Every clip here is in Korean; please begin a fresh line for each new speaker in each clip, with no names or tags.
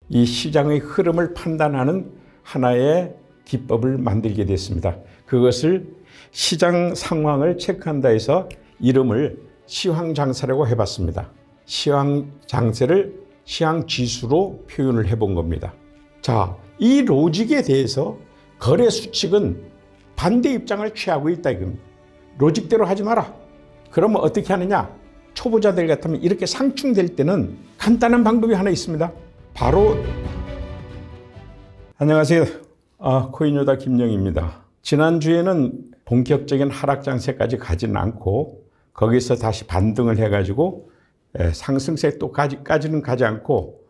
이 시장의 흐름을 판단하는 하나의 기법을 만들게 됐습니다. 그것을 시장 상황을 체크한다 해서 이름을 시황장세라고 해봤습니다. 시황장세를 시황지수로 표현을 해본 겁니다. 자, 이 로직에 대해서 거래 수칙은 반대 입장을 취하고 있다 이겁니다. 로직대로 하지 마라. 그러면 어떻게 하느냐? 초보자들 같으면 이렇게 상충될 때는 간단한 방법이 하나 있습니다. 바로 안녕하세요. 코인요다 김영입니다. 지난주에는 본격적인 하락 장세까지 가지는 않고 거기서 다시 반등을 해가지고 상승세까지는 가지 않고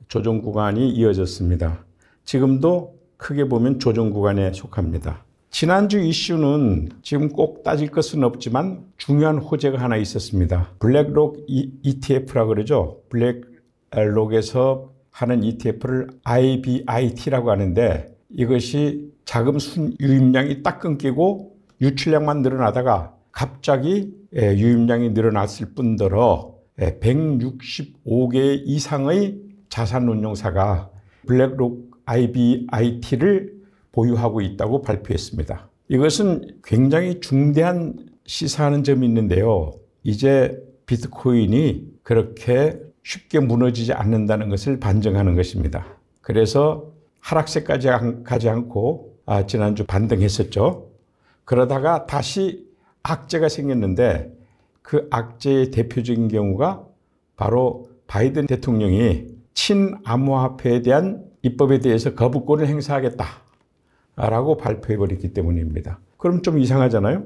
조정 구간이 이어졌습니다. 지금도 크게 보면 조정 구간에 속합니다. 지난주 이슈는 지금 꼭 따질 것은 없지만 중요한 호재가 하나 있었습니다. 블랙록 ETF라고 그러죠. 블랙록에서 하는 ETF를 IBIT라고 하는데 이것이 자금 유입량이 딱 끊기고 유출량만 늘어나다가 갑자기 유입량이 늘어났을 뿐더러 165개 이상의 자산운용사가 블랙록 IBIT를 보유하고 있다고 발표했습니다. 이것은 굉장히 중대한 시사하는 점이 있는데요. 이제 비트코인이 그렇게 쉽게 무너지지 않는다는 것을 반증하는 것입니다. 그래서 하락세까지 가지 않고 지난주 반등했었죠. 그러다가 다시 악재가 생겼는데 그 악재의 대표적인 경우가 바로 바이든 대통령이 친암호화폐에 대한 입법에 대해서 거부권을 행사하겠다라고 발표해버렸기 때문입니다. 그럼 좀 이상하잖아요.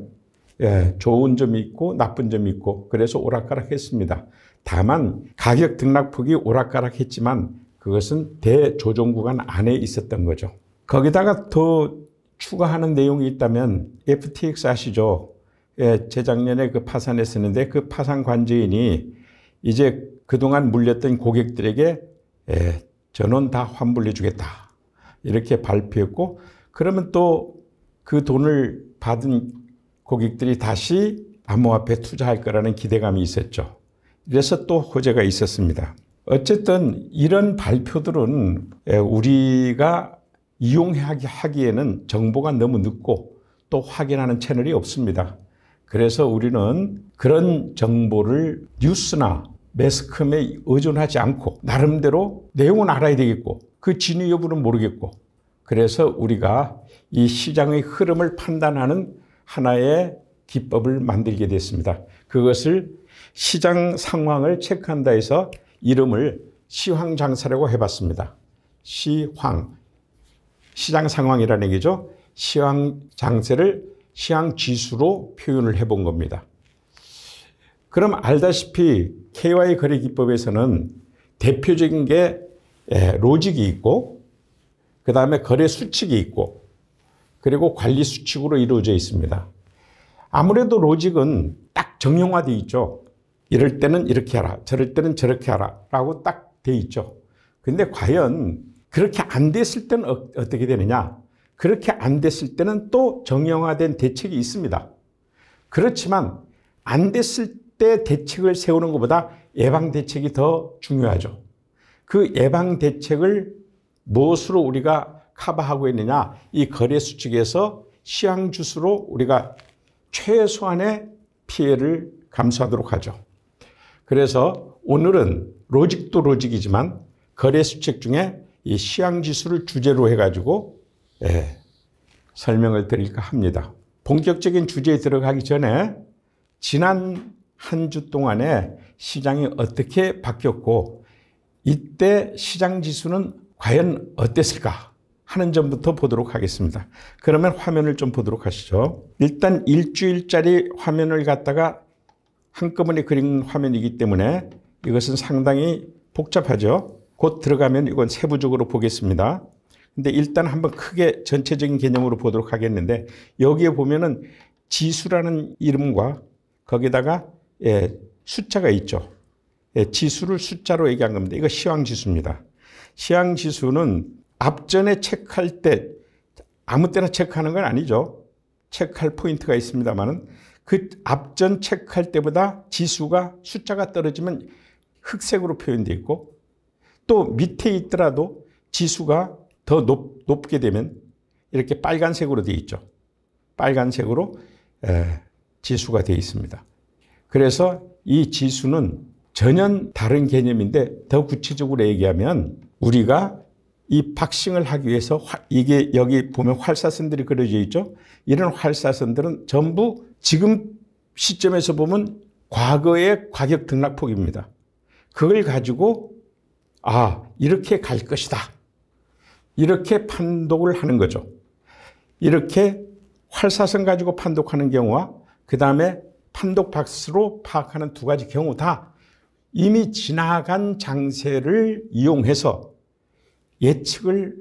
좋은 점이 있고 나쁜 점이 있고 그래서 오락가락했습니다. 다만 가격 등락폭이 오락가락했지만 그것은 대조정 구간 안에 있었던 거죠. 거기다가 더 추가하는 내용이 있다면 FTX 아시죠? 재작년에 그 파산했었는데 그 파산 관제인이 이제 그동안 물렸던 고객들에게 전원 다 환불해 주겠다 이렇게 발표했고 그러면 또 그 돈을 받은 고객들이 다시 암호화폐에 투자할 거라는 기대감이 있었죠. 그래서 또 호재가 있었습니다. 어쨌든 이런 발표들은 우리가 이용하기에는 정보가 너무 늦고 또 확인하는 채널이 없습니다. 그래서 우리는 그런 정보를 뉴스나 매스컴에 의존하지 않고 나름대로 내용은 알아야 되겠고 그 진위 여부는 모르겠고 그래서 우리가 이 시장의 흐름을 판단하는 하나의 기법을 만들게 됐습니다. 그것을 시장 상황을 체크한다 해서 이름을 시황장세라고 해봤습니다. 시장 상황이라는 얘기죠. 시황장세를 시황지수로 표현을 해본 겁니다. 그럼 알다시피 KY 거래기법에서는 대표적인 게 로직이 있고 그 다음에 거래 수칙이 있고 그리고 관리 수칙으로 이루어져 있습니다. 아무래도 로직은 딱 정형화되어 있죠. 이럴 때는 이렇게 하라, 저럴 때는 저렇게 하라 라고 딱 돼 있죠. 근데 과연 그렇게 안 됐을 때는 어떻게 되느냐? 그렇게 안 됐을 때는 또 정형화된 대책이 있습니다. 그렇지만 안 됐을 때 대책을 세우는 것보다 예방 대책이 더 중요하죠. 그 예방 대책을 무엇으로 우리가 커버하고 있느냐? 이 거래 수칙에서 시황지수로 우리가 최소한의 피해를 감수하도록 하죠. 그래서 오늘은 로직도 로직이지만 거래 수칙 중에 이 시황지수를 주제로 해가지고 설명을 드릴까 합니다. 본격적인 주제에 들어가기 전에 지난 한 주 동안에 시장이 어떻게 바뀌었고 이때 시장지수는 과연 어땠을까 하는 점부터 보도록 하겠습니다. 그러면 화면을 좀 보도록 하시죠. 일단 일주일짜리 화면을 갖다가 한꺼번에 그린 화면이기 때문에 이것은 상당히 복잡하죠. 곧 들어가면 이건 세부적으로 보겠습니다. 근데 일단 한번 크게 전체적인 개념으로 보도록 하겠는데 여기에 보면은 지수라는 이름과 거기다가 숫자가 있죠. 지수를 숫자로 얘기한 겁니다. 이거 시황지수입니다. 시황지수는 앞전에 체크할 때 아무 때나 체크하는 건 아니죠. 체크할 포인트가 있습니다만은 그 앞전 체크할 때보다 지수가 숫자가 떨어지면 흑색으로 표현되어 있고 또 밑에 있더라도 지수가 더 높게 되면 이렇게 빨간색으로 되어 있죠. 빨간색으로 지수가 되어 있습니다. 그래서 이 지수는 전혀 다른 개념인데 더 구체적으로 얘기하면 우리가 이 박싱을 하기 위해서 이게 여기 보면 활사선들이 그려져 있죠. 이런 활사선들은 전부 지금 시점에서 보면 과거의 과격 등락폭입니다. 그걸 가지고 이렇게 갈 것이다. 이렇게 판독을 하는 거죠. 이렇게 활사선 가지고 판독하는 경우와 그 다음에 판독 박스로 파악하는 두 가지 경우 다 이미 지나간 장세를 이용해서 예측을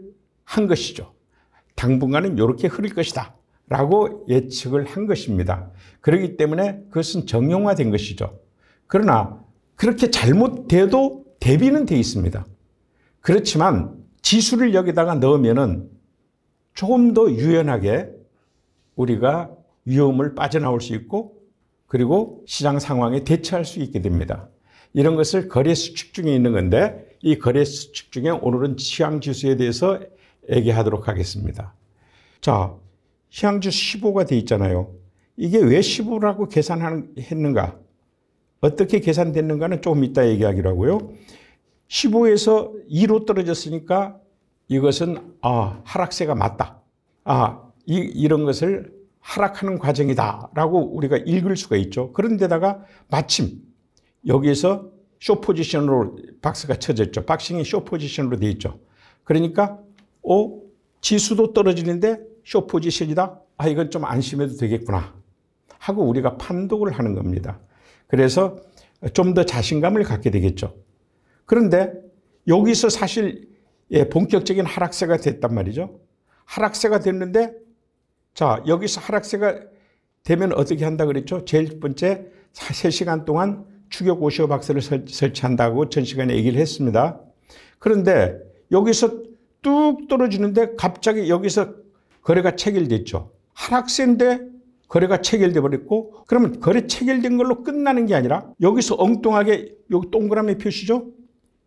한 것이죠. 당분간은 이렇게 흐를 것이다 라고 예측을 한 것입니다. 그렇기 때문에 그것은 정형화된 것이죠. 그러나 그렇게 잘못돼도 대비는 돼 있습니다. 그렇지만 지수를 여기다가 넣으면은 조금 더 유연하게 우리가 위험을 빠져나올 수 있고 그리고 시장 상황에 대처할 수 있게 됩니다. 이런 것을 거래 수칙 중에 있는 건데 이 거래 수칙 중에 오늘은 시황지수에 대해서 얘기하도록 하겠습니다. 자, 시황지수 15가 돼 있잖아요. 이게 왜 15라고 계산했는가? 어떻게 계산됐는가는 조금 이따 얘기하기로 하고요. 15에서 2로 떨어졌으니까 이것은 하락세가 맞다. 이런 것을 하락하는 과정이다 라고 우리가 읽을 수가 있죠. 그런데다가 마침 여기에서 쇼 포지션으로 박스가 쳐졌죠. 박싱이 쇼 포지션으로 되어 있죠. 그러니까 지수도 떨어지는데 쇼 포지션이다. 이건 좀 안심해도 되겠구나 하고 우리가 판독을 하는 겁니다. 그래서 좀 더 자신감을 갖게 되겠죠. 그런데 여기서 사실 본격적인 하락세가 됐단 말이죠. 하락세가 됐는데 자, 여기서 하락세가 되면 어떻게 한다 그랬죠? 제일 번째 3시간 동안 추격 50호 박스를 설치한다고 전 시간에 얘기를 했습니다. 그런데 여기서 뚝 떨어지는데 갑자기 여기서 거래가 체결됐죠. 하락세인데 거래가 체결돼 버렸고 그러면 거래 체결된 걸로 끝나는 게 아니라 여기서 엉뚱하게 여기 동그라미 표시죠.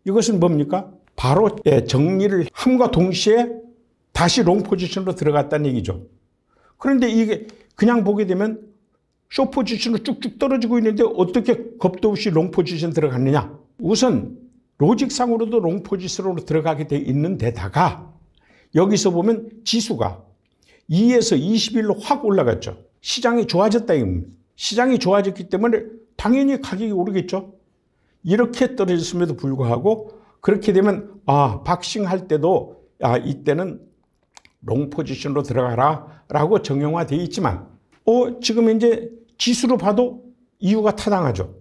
이것은 뭡니까? 바로 정리를 함과 동시에 다시 롱 포지션으로 들어갔다는 얘기죠. 그런데 이게 그냥 보게 되면 쇼 포지션으로 쭉쭉 떨어지고 있는데 어떻게 겁도 없이 롱 포지션 들어갔느냐. 우선 로직상으로도 롱 포지션으로 들어가게 돼 있는 데다가 여기서 보면 지수가 2에서 21로 확 올라갔죠. 시장이 좋아졌다 이겁니다. 시장이 좋아졌기 때문에 당연히 가격이 오르겠죠. 이렇게 떨어졌음에도 불구하고 그렇게 되면 박싱할 때도 이때는 롱 포지션으로 들어가라 라고 정형화되어 있지만 지금 이제 지수로 봐도 이유가 타당하죠.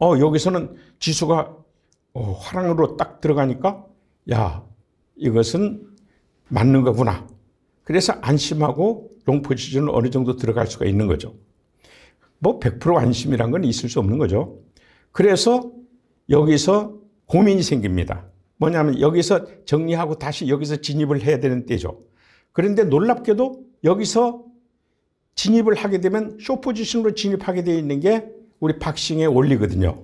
여기서는 지수가 화랑으로 딱 들어가니까 이것은 맞는 거구나. 그래서 안심하고 롱 포지션을 어느 정도 들어갈 수가 있는 거죠. 뭐 100% 안심이란 건 있을 수 없는 거죠. 그래서 여기서 고민이 생깁니다. 뭐냐면 여기서 정리하고 다시 여기서 진입을 해야 되는 때죠. 그런데 놀랍게도 여기서 진입을 하게 되면 쇼 포지션으로 진입하게 되어 있는 게 우리 박싱의 원리거든요.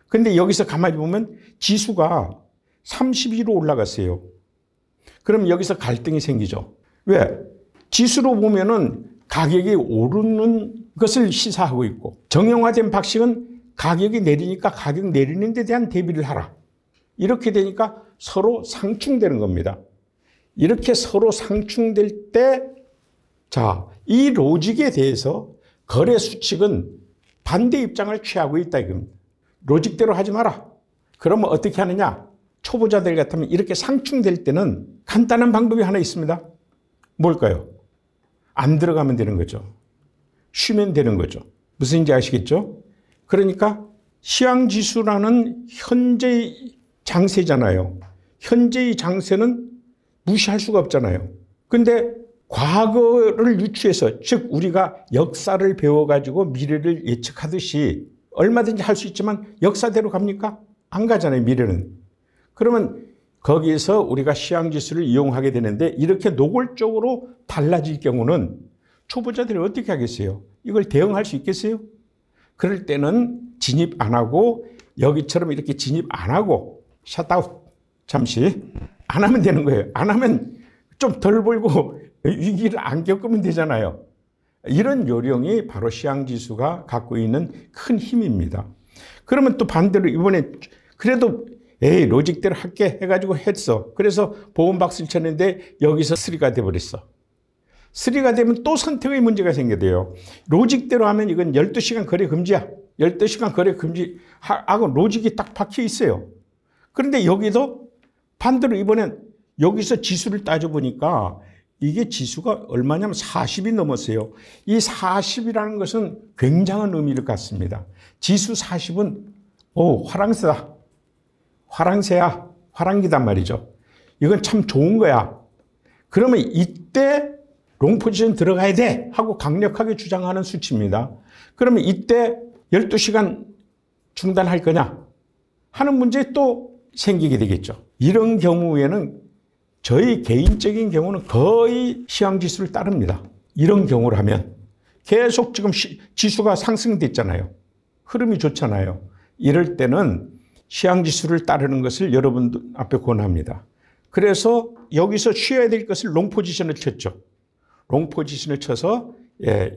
그런데 여기서 가만히 보면 지수가 32로 올라갔어요. 그럼 여기서 갈등이 생기죠. 왜? 지수로 보면은 가격이 오르는 것을 시사하고 있고 정형화된 박싱은 가격이 내리니까 가격 내리는 데 대한 대비를 하라. 이렇게 되니까 서로 상충되는 겁니다. 이렇게 서로 상충될 때 이 로직에 대해서 거래 수칙은 반대 입장을 취하고 있다 이겁니다. 로직대로 하지 마라. 그러면 어떻게 하느냐? 초보자들 같으면 이렇게 상충될 때는 간단한 방법이 하나 있습니다. 뭘까요? 안 들어가면 되는 거죠. 쉬면 되는 거죠. 무슨지 아시겠죠? 그러니까 시황지수라는 현재의 장세잖아요. 현재의 장세는 무시할 수가 없잖아요. 근데 과거를 유추해서 즉 우리가 역사를 배워가지고 미래를 예측하듯이 얼마든지 할 수 있지만 역사대로 갑니까? 안 가잖아요. 미래는. 그러면 거기에서 우리가 시황지수를 이용하게 되는데 이렇게 노골적으로 달라질 경우는 초보자들이 어떻게 하겠어요? 이걸 대응할 수 있겠어요? 그럴 때는 진입 안 하고 여기처럼 이렇게 진입 안 하고 샷아웃 잠시 안 하면 되는 거예요. 안 하면 좀 덜 벌고 위기를 안 겪으면 되잖아요. 이런 요령이 바로 시향지수가 갖고 있는 큰 힘입니다. 그러면 또 반대로 이번에 그래도 에이 로직대로 할게 해가지고 했어. 그래서 보험박스를 쳤는데 여기서 3가 돼버렸어. 3가 되면 또 선택의 문제가 생겨요. 로직대로 하면 이건 12시간 거래 금지야. 12시간 거래 금지하고 로직이 딱 박혀 있어요. 그런데 여기도 반대로 이번엔 여기서 지수를 따져보니까 이게 지수가 얼마냐면 40이 넘었어요. 이 40이라는 것은 굉장한 의미를 갖습니다. 지수 40은 화랑새다. 화랑새야. 화랑기단 말이죠. 이건 참 좋은 거야. 그러면 이때 롱포지션 들어가야 돼 하고 강력하게 주장하는 수치입니다. 그러면 이때 12시간 중단할 거냐 하는 문제 또 생기게 되겠죠. 이런 경우에는 저희 개인적인 경우는 거의 시향지수를 따릅니다. 이런 경우를 하면 계속 지금 지수가 상승됐잖아요. 흐름이 좋잖아요. 이럴 때는 시향지수를 따르는 것을 여러분들 앞에 권합니다. 그래서 여기서 쉬어야 될 것을 롱포지션을 쳤죠. 롱포지션을 쳐서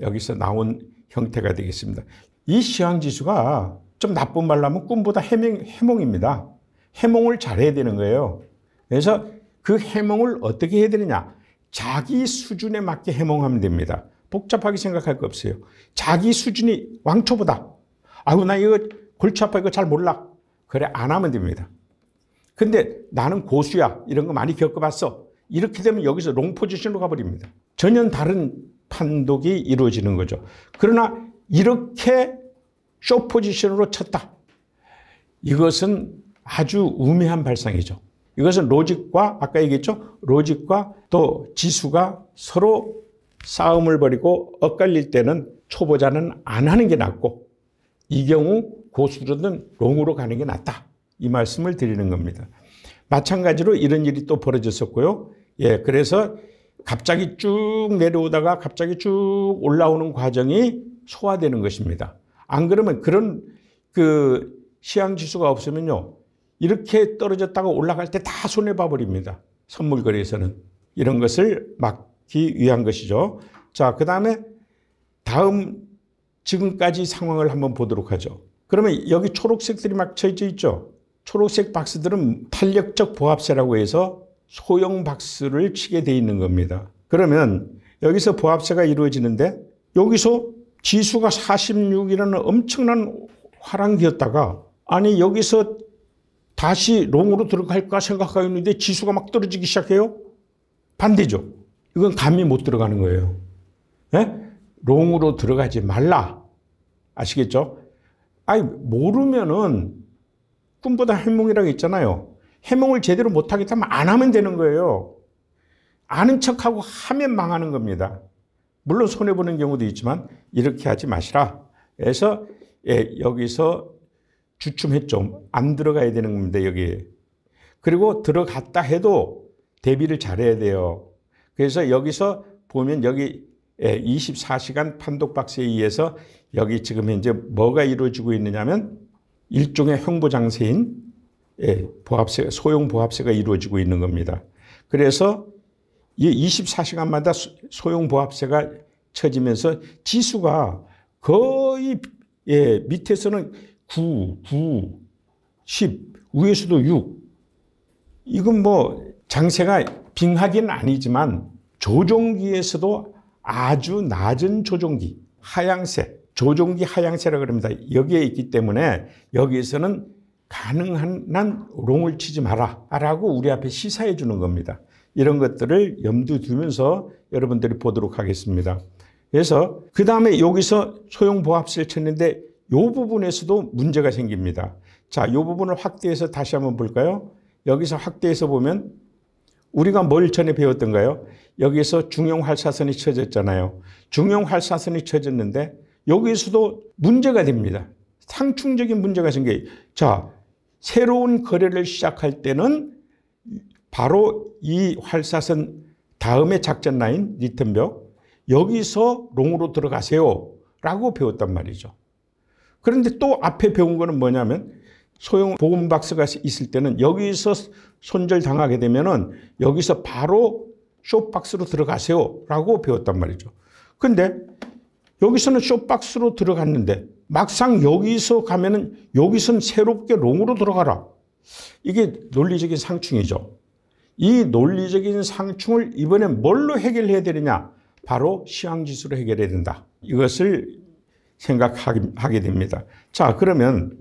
여기서 나온 형태가 되겠습니다. 이 시향지수가 좀 나쁜 말로 하면 꿈보다 해몽입니다. 해몽을 잘해야 되는 거예요. 그래서 그 해몽을 어떻게 해야 되느냐. 자기 수준에 맞게 해몽하면 됩니다. 복잡하게 생각할 거 없어요. 자기 수준이 왕초보다. 아이고 나 이거 골치 아파 이거 잘 몰라. 그래 안 하면 됩니다. 근데 나는 고수야. 이런 거 많이 겪어봤어. 이렇게 되면 여기서 롱포지션으로 가버립니다. 전혀 다른 판독이 이루어지는 거죠. 그러나 이렇게 숏포지션으로 쳤다. 이것은 아주 우매한 발상이죠. 이것은 로직과 아까 얘기했죠. 로직과 또 지수가 서로 싸움을 벌이고 엇갈릴 때는 초보자는 안 하는 게 낫고 이 경우 고수로는 롱으로 가는 게 낫다. 이 말씀을 드리는 겁니다. 마찬가지로 이런 일이 또 벌어졌었고요. 그래서 갑자기 쭉 내려오다가 갑자기 쭉 올라오는 과정이 소화되는 것입니다. 안 그러면 그런 시향지수가 없으면요. 이렇게 떨어졌다가 올라갈 때 다 손해봐 버립니다. 선물거래에서는. 이런 것을 막기 위한 것이죠. 자, 그 다음에 다음 지금까지 상황을 한번 보도록 하죠. 그러면 여기 초록색들이 막 쳐져 있죠. 초록색 박스들은 탄력적 보합세라고 해서 소형 박스를 치게 돼 있는 겁니다. 그러면 여기서 보합세가 이루어지는데 여기서 지수가 46이라는 엄청난 화랑기였다가 아니 여기서 다시 롱으로 들어갈까 생각하고 있는데 지수가 막 떨어지기 시작해요. 반대죠. 이건 감이 못 들어가는 거예요. 롱으로 들어가지 말라. 아시겠죠? 아니 모르면은 꿈보다 해몽이라고 했잖아요. 해몽을 제대로 못하겠다면 안 하면 되는 거예요. 아는 척하고 하면 망하는 겁니다. 물론 손해보는 경우도 있지만 이렇게 하지 마시라. 그래서 여기서 주춤했죠. 안 들어가야 되는 겁니다. 여기. 그리고 들어갔다 해도 대비를 잘해야 돼요. 그래서 여기서 보면 여기 24시간 판독박스에 의해서 여기 지금 현재 뭐가 이루어지고 있느냐면 일종의 횡보장세인 보합세, 소형 보합세가 이루어지고 있는 겁니다. 그래서 이 24시간마다 소형 보합세가 쳐지면서 지수가 거의 밑에서는 9, 10, 위에서도 6. 이건 뭐 장세가 빙하기는 아니지만 조종기에서도 아주 낮은 조종기, 하향세, 조종기 하향세라고 합니다. 여기에 있기 때문에 여기에서는 가능한 한 롱을 치지 마라 라고 우리 앞에 시사해 주는 겁니다. 이런 것들을 염두에 두면서 여러분들이 보도록 하겠습니다. 그래서 그 다음에 여기서 소형 보합세를 쳤는데 이 부분에서도 문제가 생깁니다. 자, 이 부분을 확대해서 다시 한번 볼까요? 여기서 확대해서 보면 우리가 뭘 전에 배웠던가요? 여기서 중형 활사선이 쳐졌잖아요. 중형 활사선이 쳐졌는데 여기서도 문제가 됩니다. 상충적인 문제가 생겨요. 자, 새로운 거래를 시작할 때는 바로 이 활사선 다음에 작전 라인 리턴벽 여기서 롱으로 들어가세요 라고 배웠단 말이죠. 그런데 또 앞에 배운 거는 뭐냐면 소형 보온박스가 있을 때는 여기서 손절당하게 되면은 여기서 바로 숏박스로 들어가세요 라고 배웠단 말이죠. 근데 여기서는 숏박스로 들어갔는데 막상 여기서 가면은 여기서는 새롭게 롱으로 들어가라. 이게 논리적인 상충이죠. 이 논리적인 상충을 이번에 뭘로 해결해야 되느냐? 바로 시황지수로 해결해야 된다. 이것을 생각하게 됩니다. 자, 그러면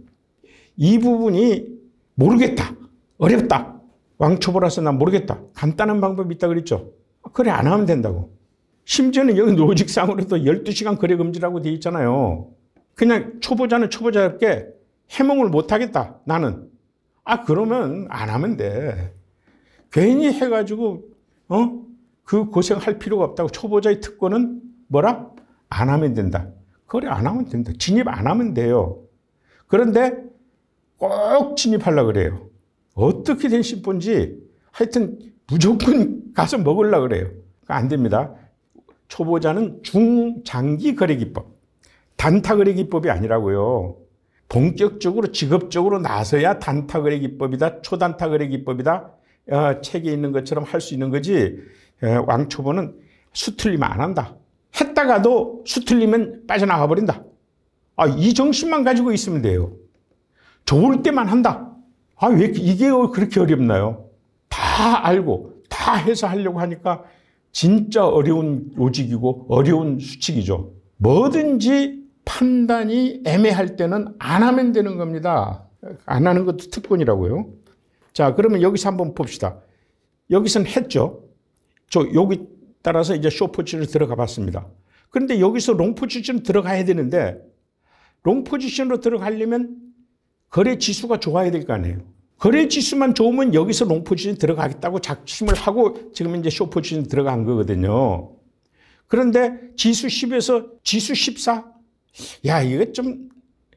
이 부분이 모르겠다. 어렵다. 왕초보라서 난 모르겠다. 간단한 방법이 있다 그랬죠. 그래, 안 하면 된다고. 심지어는 여기 로직상으로도 12시간 거래 금지라고 되어 있잖아요. 그냥 초보자는 초보자답게 해몽을 못 하겠다. 나는. 그러면 안 하면 돼. 괜히 해가지고, 그 고생할 필요가 없다고. 초보자의 특권은 뭐라? 안 하면 된다. 그래, 안 하면 된다. 진입 안 하면 돼요. 그런데 꼭 진입하려고 그래요. 어떻게 된 심보인지 하여튼 무조건 가서 먹으려고 그래요. 안 됩니다. 초보자는 중장기 거래기법, 단타거래기법이 아니라고요. 본격적으로 직업적으로 나서야 단타거래기법이다, 초단타거래기법이다, 책에 있는 것처럼 할 수 있는 거지. 왕초보는 수틀리면 안 한다. 했다가도 수틀리면 빠져나가 버린다. 이 정신만 가지고 있으면 돼요. 좋을 때만 한다. 왜 이게 그렇게 어렵나요? 다 알고 다 해서 하려고 하니까 진짜 어려운 로직이고 어려운 수칙이죠. 뭐든지 판단이 애매할 때는 안 하면 되는 겁니다. 안 하는 것도 특권이라고요. 자, 그러면 여기서 한번 봅시다. 여기서는 했죠. 여기 따라서 이제 숏 포지션을 들어가 봤습니다. 그런데 여기서 롱 포지션 들어가야 되는데 롱 포지션으로 들어가려면 거래 지수가 좋아야 될 거 아니에요. 거래 지수만 좋으면 여기서 롱 포지션 들어가겠다고 작심을 하고 지금 이제 숏 포지션 들어간 거거든요. 그런데 지수 10에서 지수 14? 야, 이거 좀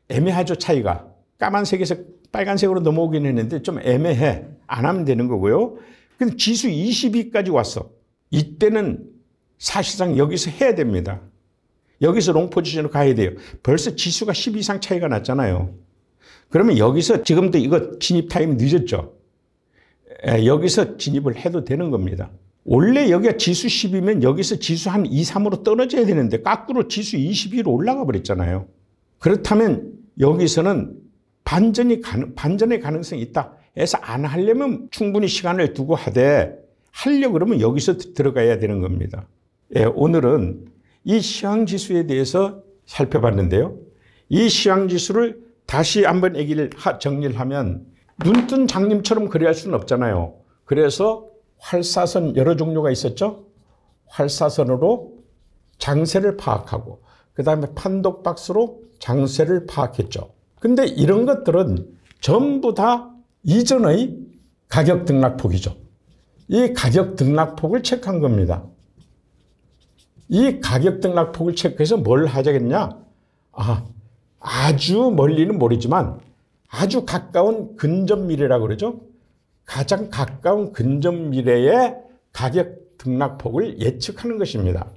애매하죠, 차이가. 까만색에서 빨간색으로 넘어오긴 했는데 좀 애매해. 안 하면 되는 거고요. 근데 지수 22까지 왔어. 이때는 사실상 여기서 해야 됩니다. 여기서 롱 포지션으로 가야 돼요. 벌써 지수가 10 이상 차이가 났잖아요. 그러면 여기서 지금도 이거 진입 타임 늦었죠. 여기서 진입을 해도 되는 겁니다. 원래 여기가 지수 10이면 여기서 지수 한 2, 3으로 떨어져야 되는데 거꾸로 지수 22로 올라가 버렸잖아요. 그렇다면 여기서는 반전의 가능성이 있다 해서 안 하려면 충분히 시간을 두고 하려고 그러면 여기서 들어가야 되는 겁니다. 오늘은 이 시황지수에 대해서 살펴봤는데요. 이 시황지수를 다시 한번 정리를 하면 눈뜬 장님처럼 거래할 수는 없잖아요. 그래서 활사선 여러 종류가 있었죠. 활사선으로 장세를 파악하고 그 다음에 판독박스로 장세를 파악했죠. 근데 이런 것들은 전부 다 이전의 가격 등락폭이죠. 이 가격 등락폭을 체크한 겁니다. 이 가격 등락폭을 체크해서 뭘 하자겠냐? 아주 멀리는 모르지만 아주 가까운 근접 미래라고 그러죠. 가장 가까운 근접 미래의 가격 등락폭을 예측하는 것입니다.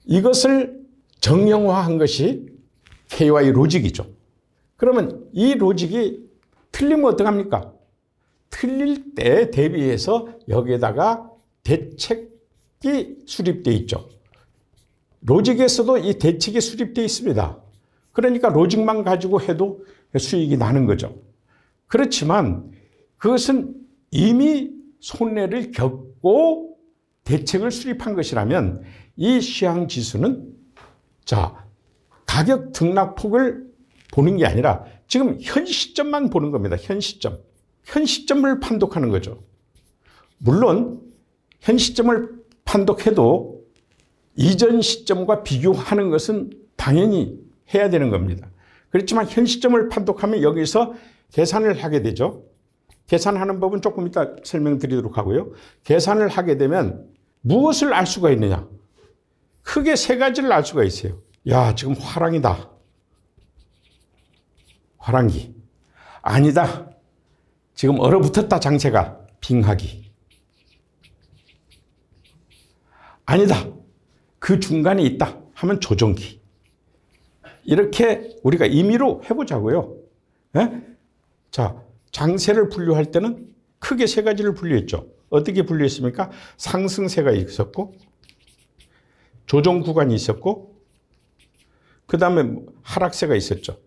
이것을 정형화한 것이 KY 로직이죠. 그러면 이 로직이 틀리면 어떡합니까? 틀릴 때 대비해서 여기에다가 대책이 수립되어 있죠. 로직에서도 이 대책이 수립되어 있습니다. 그러니까 로직만 가지고 해도 수익이 나는 거죠. 그렇지만 그것은 이미 손해를 겪고 대책을 수립한 것이라면 이 시황지수는 가격 등락폭을 보는 게 아니라 지금 현 시점만 보는 겁니다. 현 시점. 현 시점을 판독하는 거죠. 물론 현 시점을 판독해도 이전 시점과 비교하는 것은 당연히 해야 되는 겁니다. 그렇지만 현 시점을 판독하면 여기서 계산을 하게 되죠. 계산하는 법은 조금 이따 설명드리도록 하고요. 계산을 하게 되면 무엇을 알 수가 있느냐? 크게 세 가지를 알 수가 있어요. 야, 지금 화랑이다. 화랑기. 아니다. 지금 얼어붙었다, 장세가. 빙하기. 아니다. 그 중간에 있다 하면 조정기. 이렇게 우리가 임의로 해보자고요. 예? 자, 장세를 분류할 때는 크게 세 가지를 분류했죠. 어떻게 분류했습니까? 상승세가 있었고, 조정 구간이 있었고, 그 다음에 하락세가 있었죠.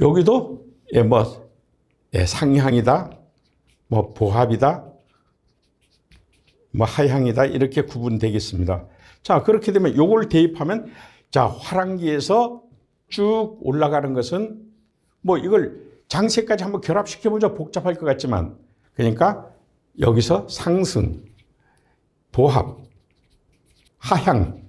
여기도 상향이다, 보합이다, 하향이다 이렇게 구분되겠습니다. 자, 그렇게 되면 요걸 대입하면 자, 화랑기에서 쭉 올라가는 것은 이걸 장세까지 한번 결합시켜보자 복잡할 것 같지만 그러니까 여기서 상승, 보합, 하향,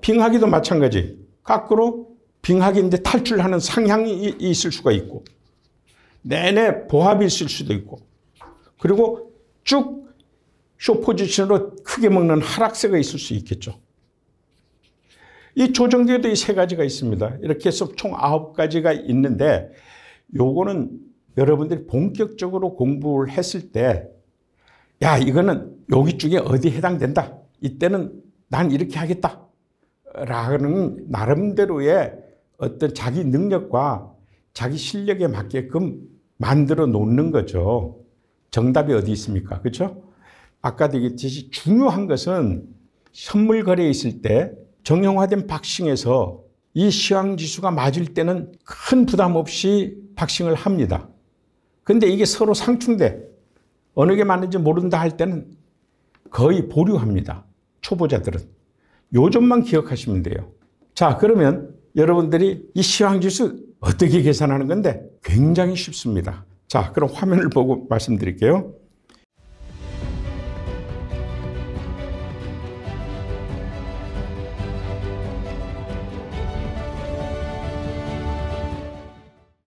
빙하기도 마찬가지. 거꾸로 빙하기인데 탈출하는 상향이 있을 수가 있고 내내 보합이 있을 수도 있고 그리고 쭉 쇼 포지션으로 크게 먹는 하락세가 있을 수 있겠죠. 이 조정기에도 이 세 가지가 있습니다. 이렇게 해서 총 9가지가 있는데 요거는 여러분들이 본격적으로 공부를 했을 때 야, 이거는 여기 중에 어디에 해당된다. 이때는 난 이렇게 하겠다. 라는 나름대로의 어떤 자기 능력과 자기 실력에 맞게끔 만들어 놓는 거죠. 정답이 어디 있습니까? 그렇죠? 아까도 얘기했듯이 중요한 것은 선물 거래에 있을 때 정형화된 박싱에서 이 시황지수가 맞을 때는 큰 부담 없이 박싱을 합니다. 근데 이게 서로 상충돼 어느 게 맞는지 모른다 할 때는 거의 보류합니다. 초보자들은. 요 점만 기억하시면 돼요. 자, 그러면 여러분들이 이 시황지수 어떻게 계산하는 건데 굉장히 쉽습니다. 자, 그럼 화면을 보고 말씀드릴게요.